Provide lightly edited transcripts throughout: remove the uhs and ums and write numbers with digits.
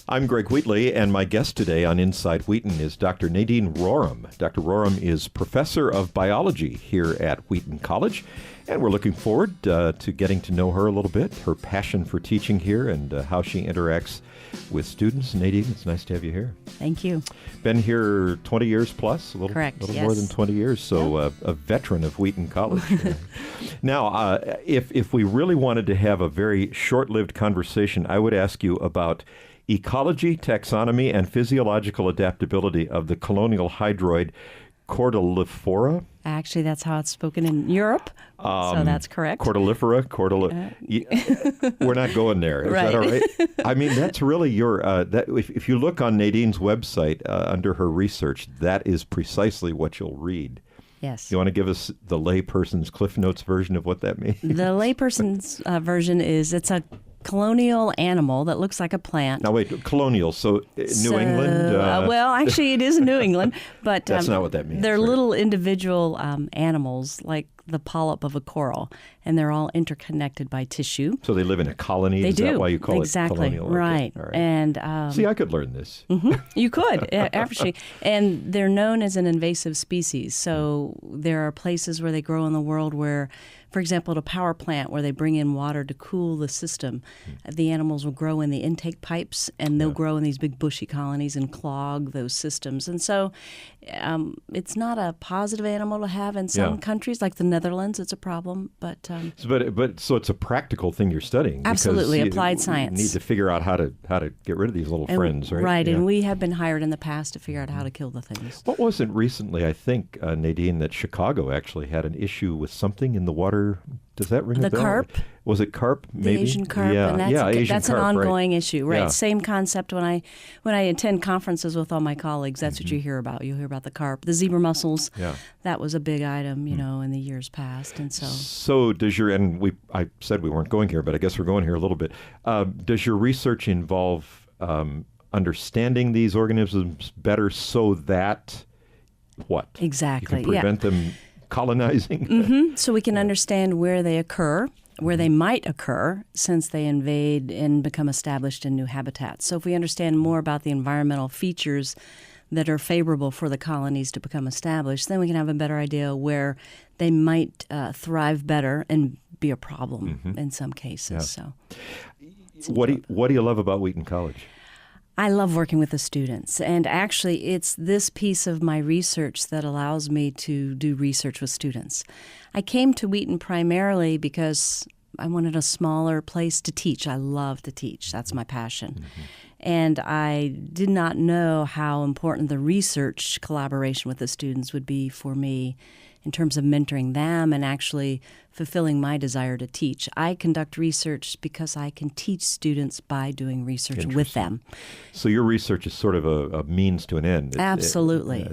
I'm Greg Wheatley, and my guest today on Inside Wheaton is Dr. Nadine Rorem. Dr. Rorem is professor of biology here at Wheaton College, and we're looking forward to getting to know her a little bit, her passion for teaching here, and how she interacts with students. Nadine, it's nice to have you here. Thank you. Been here 20 years plus? Correct, A little more than 20 years, so a veteran of Wheaton College. Now, if we really wanted to have a very short-lived conversation, I would ask you about ecology, taxonomy, and physiological adaptability of the colonial hydroid Cordylifera. Actually, that's how it's spoken in Europe, so that's correct. Cordylifera. We're not going there. Is that all right? I mean, that's really your, if you look on Nadine's website under her research, that is precisely what you'll read. Yes. You want to give us the layperson's Cliff Notes version of what that means? The layperson's version is it's a colonial animal that looks like a plant. Now, wait, colonial, so New England? Well, actually, it is New England, but that's not what that means. They're little individual animals like the polyp of a coral, and they're all interconnected by tissue. So they live in a colony? They is do. That why you call exactly. it colonial? Right. Okay. All right. And see, I could learn this. You could, actually. And they're known as an invasive species. So there are places where they grow in the world where, for example, at a power plant where they bring in water to cool the system, the animals will grow in the intake pipes, and they'll grow in these big bushy colonies and clog those systems. And so it's not a positive animal to have in some countries, like the Netherlands. It's a problem, but so it's a practical thing you're studying. Absolutely, because applied science. You need to figure out how to get rid of these little friends, right? Right, and we have been hired in the past to figure out how to kill the things. What was it recently, I think, Nadine, that Chicago actually had an issue with something in the water? Does that ring a bell? The carp. Was it carp, maybe? The Asian carp. Yeah, and that's carp, an ongoing issue, right? Yeah. Same concept when I attend conferences with all my colleagues, that's what you hear about. You hear about the carp. The zebra mussels, that was a big item, in the years past. And so does I said we weren't going here, but I guess we're going here a little bit. Does your research involve understanding these organisms better so that what? Exactly. You can prevent them colonizing? So we can understand where they occur, where they might occur since they invade and become established in new habitats. So if we understand more about the environmental features that are favorable for the colonies to become established, then we can have a better idea where they might thrive better and be a problem in some cases. Yeah. So, what do you love about Wheaton College? I love working with the students, and actually it's this piece of my research that allows me to do research with students. I came to Wheaton primarily because I wanted a smaller place to teach. I love to teach. That's my passion. And I did not know how important the research collaboration with the students would be for me in terms of mentoring them and actually fulfilling my desire to teach. I conduct research because I can teach students by doing research with them. So your research is sort of a means to an end. Absolutely.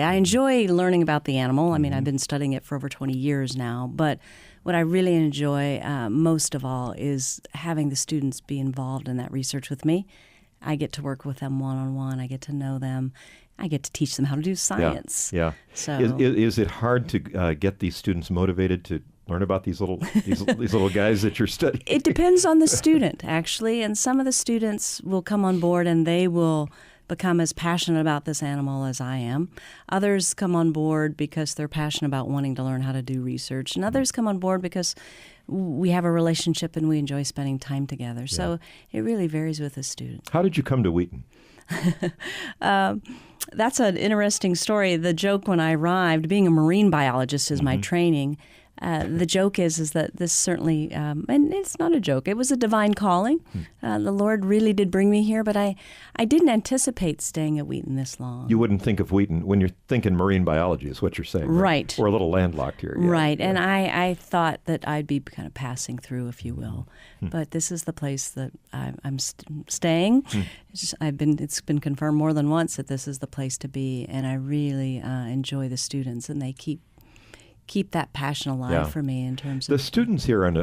I enjoy learning about the animal. I mean, I've been studying it for over 20 years now, but what I really enjoy most of all is having the students be involved in that research with me. I get to work with them one-on-one. I get to know them. I get to teach them how to do science. Yeah. So is it hard to get these students motivated to learn about these little these little guys that you're studying? It depends on the student, actually. And some of the students will come on board and they will become as passionate about this animal as I am. Others come on board because they're passionate about wanting to learn how to do research. And others come on board because we have a relationship and we enjoy spending time together. Yeah. So it really varies with the student. How did you come to Wheaton? That's an interesting story. The joke when I arrived, being a marine biologist is my training, the joke is that this certainly, and it's not a joke, it was a divine calling. The Lord really did bring me here, but I didn't anticipate staying at Wheaton this long. You wouldn't think of Wheaton when you're thinking marine biology is what you're saying, right? We're a little landlocked here. Yeah. Right, and I thought that I'd be kind of passing through, if you will. But this is the place that I'm staying. It's been confirmed more than once that this is the place to be, and I really enjoy the students, and they keep keep that passion alive for me in terms of... The students here are an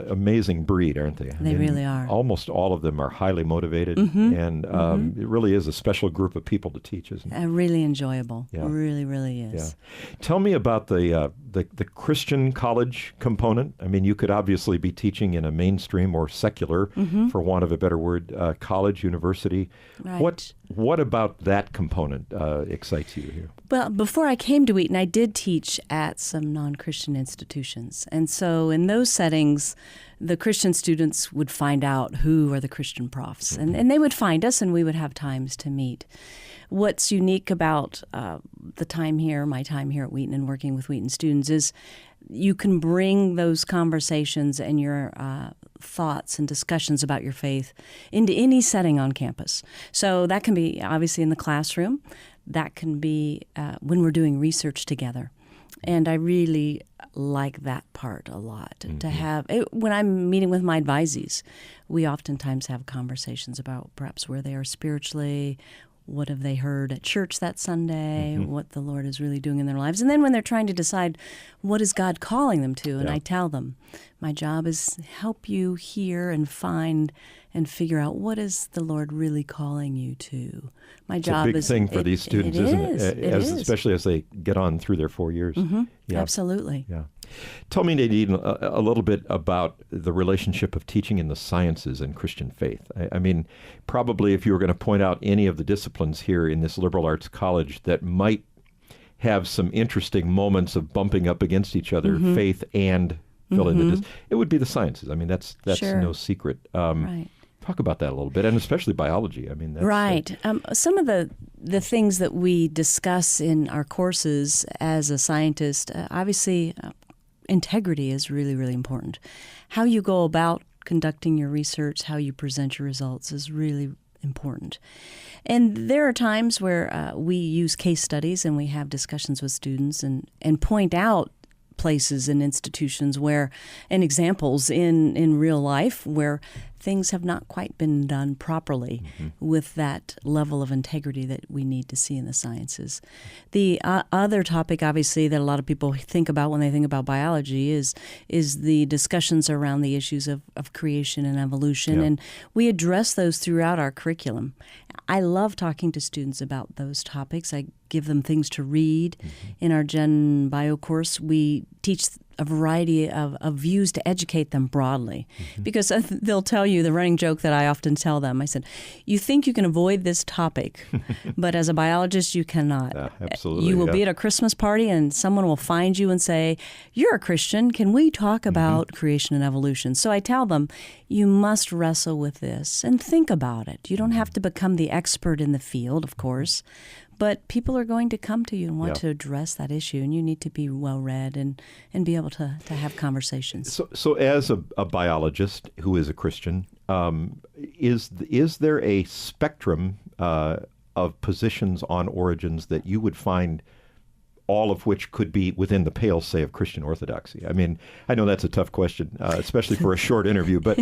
amazing breed, aren't they? They really are. Almost all of them are highly motivated, and it really is a special group of people to teach, isn't it? Really enjoyable. Yeah. Really, really is. Yeah. Tell me about the Christian college component. I mean, you could obviously be teaching in a mainstream or secular, for want of a better word, college, university. Right. What about that component excites you here? Well, before I came to Wheaton, I did teach at some non-Christian institutions. And so in those settings, the Christian students would find out who are the Christian profs. And they would find us, and we would have times to meet. What's unique about my time here at Wheaton and working with Wheaton students is you can bring those conversations and your thoughts and discussions about your faith into any setting on campus. So that can be obviously in the classroom. That can be when we're doing research together. And I really like that part a lot. To have when I'm meeting with my advisees, we oftentimes have conversations about perhaps where they are spiritually, what have they heard at church that Sunday, what the Lord is really doing in their lives. And then when they're trying to decide what is God calling them to, and I tell them, my job is help you hear and find and figure out what is the Lord really calling you to. My job is a big thing for these students, isn't it? Especially as they get on through their 4 years. Yeah. Absolutely. Yeah. Tell me, Nadine, a little bit about the relationship of teaching in the sciences and Christian faith. I mean, probably if you were going to point out any of the disciplines here in this liberal arts college that might have some interesting moments of bumping up against each other, faith and fill in the it would be the sciences. I mean, that's no secret. Right. Talk about that a little bit, and especially biology. I mean, that's, right. Some of the things that we discuss in our courses as a scientist, obviously, integrity is really, really important. How you go about conducting your research, how you present your results is really important. And there are times where we use case studies and we have discussions with students and point out places and institutions where, and examples in real life where things have not quite been done properly with that level of integrity that we need to see in the sciences. The other topic, obviously, that a lot of people think about when they think about biology is the discussions around the issues of creation and evolution, and we address those throughout our curriculum. I love talking to students about those topics. I give them things to read. In our Gen Bio course, we teach a variety of views to educate them broadly. Because they'll tell you the running joke that I often tell them. I said, you think you can avoid this topic, but as a biologist, you cannot. Absolutely. You will be at a Christmas party and someone will find you and say, you're a Christian, can we talk about creation and evolution? So I tell them, you must wrestle with this and think about it. You don't have to become the expert in the field, of course, but people are going to come to you and want to address that issue, and you need to be well-read and be able to have conversations. So as a biologist who is a Christian, is there a spectrum of positions on origins that you would find all of which could be within the pale, say, of Christian orthodoxy? I mean, I know that's a tough question, especially for a short interview, but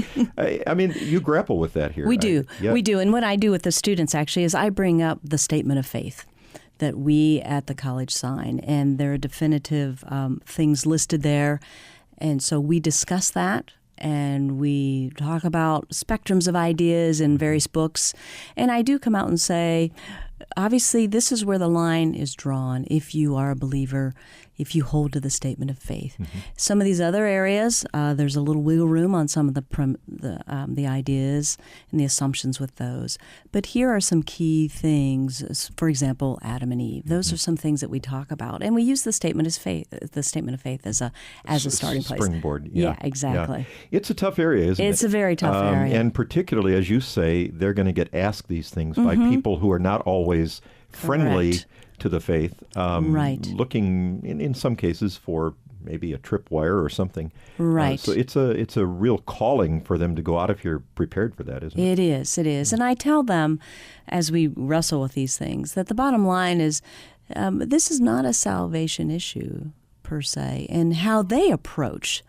I mean, you grapple with that here. We do. And what I do with the students, actually, is I bring up the statement of faith that we at the college sign, and there are definitive things listed there. And so we discuss that, and we talk about spectrums of ideas in various books. And I do come out and say, obviously, this is where the line is drawn if you are a believer, if you hold to the statement of faith. Some of these other areas, there's a little wiggle room on some of the ideas and the assumptions with those. But here are some key things. For example, Adam and Eve. Those are some things that we talk about, and we use the statement of faith as a starting place. Springboard. Yeah, exactly. Yeah. It's a tough area, isn't it? It's a very tough area, and particularly, as you say, they're going to get asked these things by people who are not always friendly to the faith, looking in some cases for maybe a tripwire or something. Right. So it's a real calling for them to go out of here prepared for that, isn't it? It is. And I tell them, as we wrestle with these things, that the bottom line is this is not a salvation issue per per se, and how they approach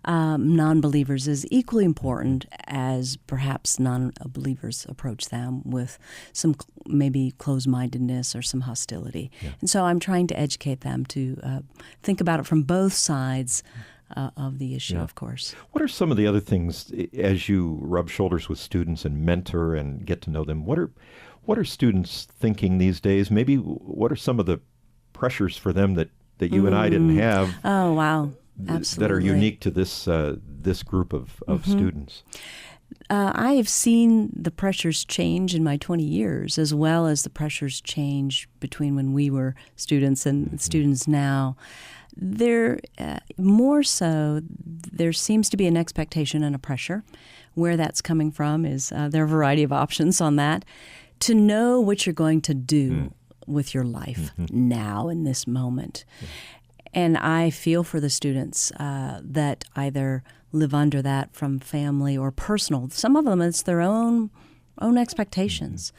non-believers is equally important as perhaps non-believers approach them with some maybe closed-mindedness or some hostility. Yeah. And so I'm trying to educate them to think about it from both sides of the issue, of course. What are some of the other things as you rub shoulders with students and mentor and get to know them? What are students thinking these days? Maybe what are some of the pressures for them that you and I didn't have? Oh, wow. Absolutely. That are unique to this group of students? I have seen the pressures change in my 20 years, as well as the pressures change between when we were students and students now. More so, there seems to be an expectation and a pressure. Where that's coming from is there are a variety of options on that. To know what you're going to do with your life now in this moment. And I feel for the students that either live under that from family or personal. Some of them, it's their own expectations.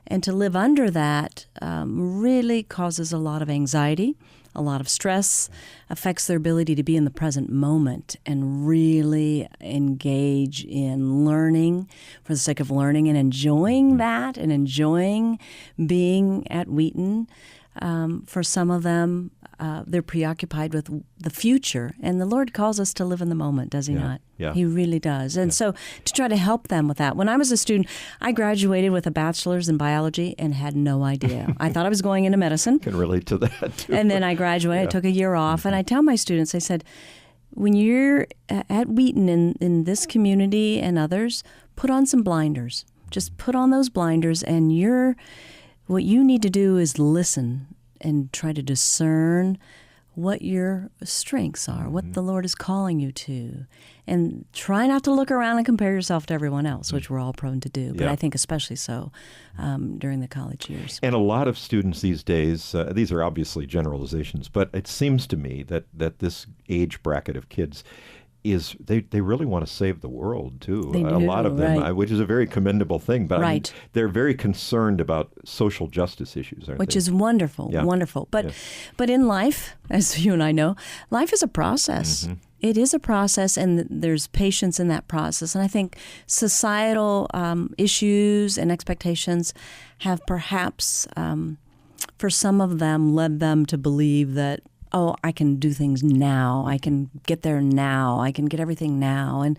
And to live under that really causes a lot of anxiety, a lot of stress, affects their ability to be in the present moment and really engage in learning for the sake of learning and enjoying that and enjoying being at Wheaton. For some of them, they're preoccupied with the future. And the Lord calls us to live in the moment, does He not? Yeah. He really does. And so to try to help them with that. When I was a student, I graduated with a bachelor's in biology and had no idea. I thought I was going into medicine. Can relate to that, too. And then I graduated. I took a year off. And I tell my students, I said, when you're at Wheaton in this community and others, put on some blinders. Just put on those blinders, and what you need to do is listen and try to discern what your strengths are, what the Lord is calling you to. And try not to look around and compare yourself to everyone else, which we're all prone to do. But I think especially so during the college years. And a lot of students these days, these are obviously generalizations, but it seems to me that this age bracket of kids they really want to save the world, too. They do, a lot of them, right. Which is a very commendable thing. But I mean, they're very concerned about social justice issues, aren't which they? is wonderful, wonderful. But in life, as you and I know, life is a process. It is a process, and there's patience in that process. And I think societal issues and expectations have perhaps, for some of them, led them to believe that, oh, I can do things now. I can get there now. I can get everything now. And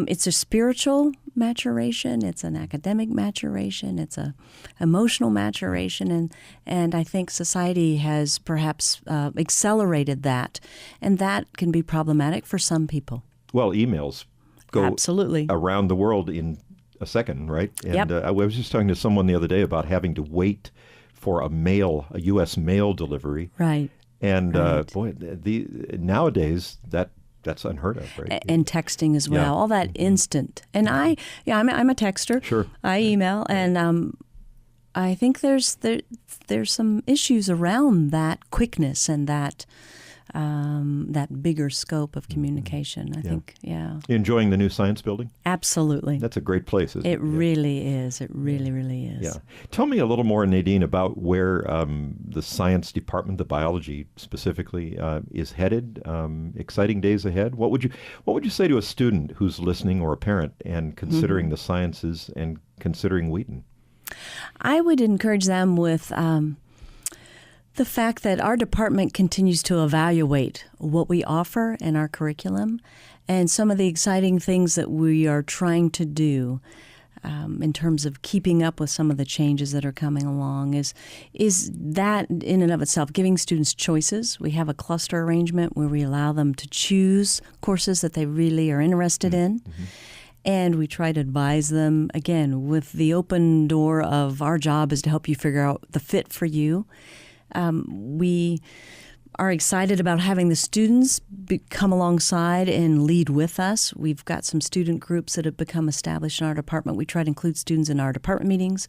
it's a spiritual maturation. It's an academic maturation. It's a emotional maturation. And I think society has perhaps accelerated that. And that can be problematic for some people. Well, emails go absolutely around the world in a second, right? And I was just talking to someone the other day about having to wait for a U.S. mail delivery. Right. And boy, nowadays that's unheard of, right? And texting as well, all that instant. And I'm a texter. Sure. I email, and I think there's some issues around that quickness and that bigger scope of communication. I think, You enjoying the new science building? Absolutely. That's a great place, isn't it? It really is. It really, really is. Yeah. Tell me a little more, Nadine, about where the science department, the biology specifically, is headed. Exciting days ahead. What would you say to a student who's listening or a parent and considering the sciences and considering Wheaton? I would encourage them with the fact that our department continues to evaluate what we offer in our curriculum, and some of the exciting things that we are trying to do in terms of keeping up with some of the changes that are coming along is that in and of itself, giving students choices. We have a cluster arrangement where we allow them to choose courses that they really are interested in. And we try to advise them, again, with the open door of our job is to help you figure out the fit for you. We are excited about having the students come alongside and lead with us. We've got some student groups that have become established in our department. We try to include students in our department meetings.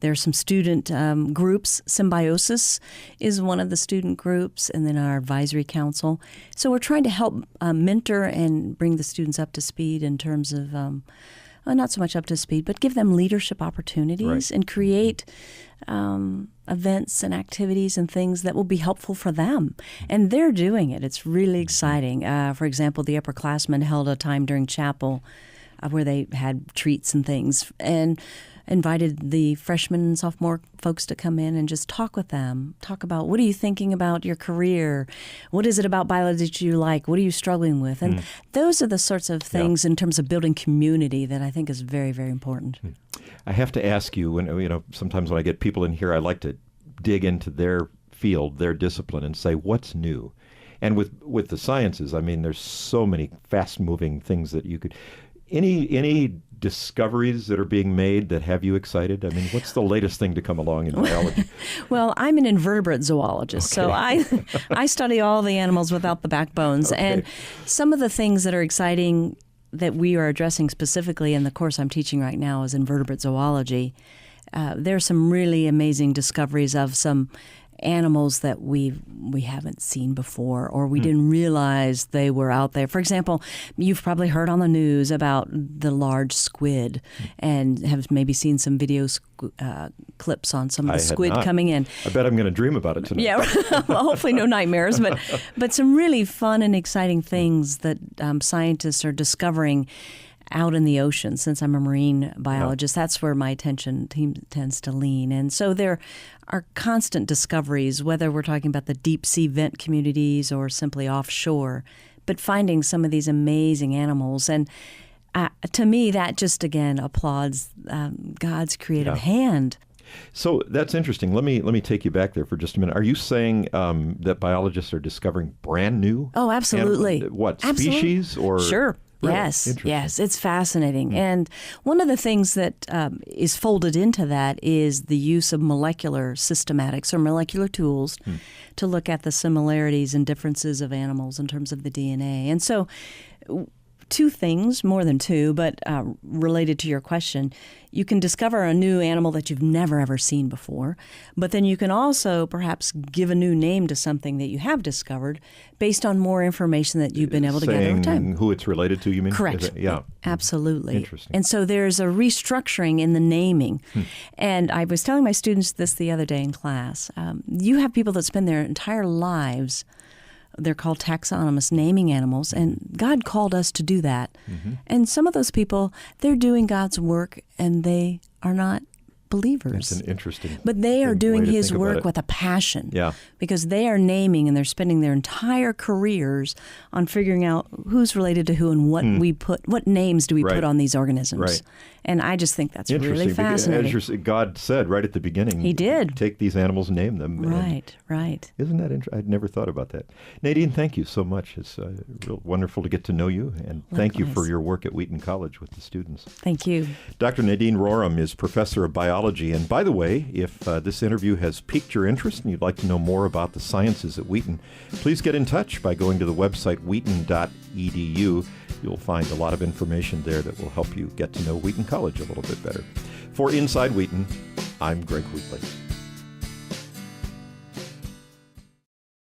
There are some student groups. Symbiosis is one of the student groups, and then our advisory council. So we're trying to help mentor and bring the students up to speed in terms of, not so much up to speed, but give them leadership opportunities and create events and activities and things that will be helpful for them. And they're doing it. It's really exciting. For example, the upperclassmen held a time during chapel where they had treats and things and invited the freshmen and sophomore folks to come in and just talk with them. Talk about, what are you thinking about your career? What is it about biology that you like? What are you struggling with? And those are the sorts of things in terms of building community that I think is very, very important. I have to ask you, sometimes when I get people in here, I like to dig into their field, their discipline, and say, what's new? And with the sciences, I mean, there's so many fast-moving things that you could... Any discoveries that are being made that have you excited? I mean, what's the latest thing to come along in biology? Well, I'm an invertebrate zoologist, so I study all the animals without the backbones. And some of the things that are exciting that we are addressing specifically in the course I'm teaching right now is invertebrate zoology. There are some really amazing discoveries of some animals that we haven't seen before, or we didn't realize they were out there. For example, you've probably heard on the news about the large squid and have maybe seen some video clips on some of the squid coming in. I bet I'm going to dream about it tonight. Yeah, well, hopefully no nightmares, but some really fun and exciting things that scientists are discovering out in the ocean. Since I'm a marine biologist, that's where my attention tends to lean. And so there are constant discoveries, whether we're talking about the deep sea vent communities or simply offshore, but finding some of these amazing animals. And to me, that just, again, applauds God's creative hand. So that's interesting. Let me take you back there for just a minute. Are you saying that biologists are discovering brand new? Oh, absolutely. Species or? Sure. Really? Yes, it's fascinating. And one of the things that is folded into that is the use of molecular systematics or molecular tools to look at the similarities and differences of animals in terms of the DNA. And so two things, more than two, but related to your question. You can discover a new animal that you've never, ever seen before, but then you can also perhaps give a new name to something that you have discovered based on more information that you've been able to gather over time. Who it's related to, you mean? Correct. Yeah. Absolutely. Interesting. And so there's a restructuring in the naming. And I was telling my students this the other day in class. You have people that spend their entire lives, they're called taxonomists, naming animals, and God called us to do that. And some of those people, they're doing God's work, and they are not believers. That's an interesting But they are doing His work with a passion. Yeah. Because they are naming, and they're spending their entire careers on figuring out who's related to who and what names do we put on these organisms. Right. And I just think that's really fascinating. As God said right at the beginning, He did. Take these animals and name them. Right. Isn't that interesting? I'd never thought about that. Nadine, thank you so much. It's real wonderful to get to know you, and thank you for your work at Wheaton College with the students. Thank you. Dr. Nadine Rorem is professor of biology. And by the way, if this interview has piqued your interest and you'd like to know more about the sciences at Wheaton, please get in touch by going to the website wheaton.edu. You'll find a lot of information there that will help you get to know Wheaton College a little bit better. For Inside Wheaton, I'm Greg Wheatley.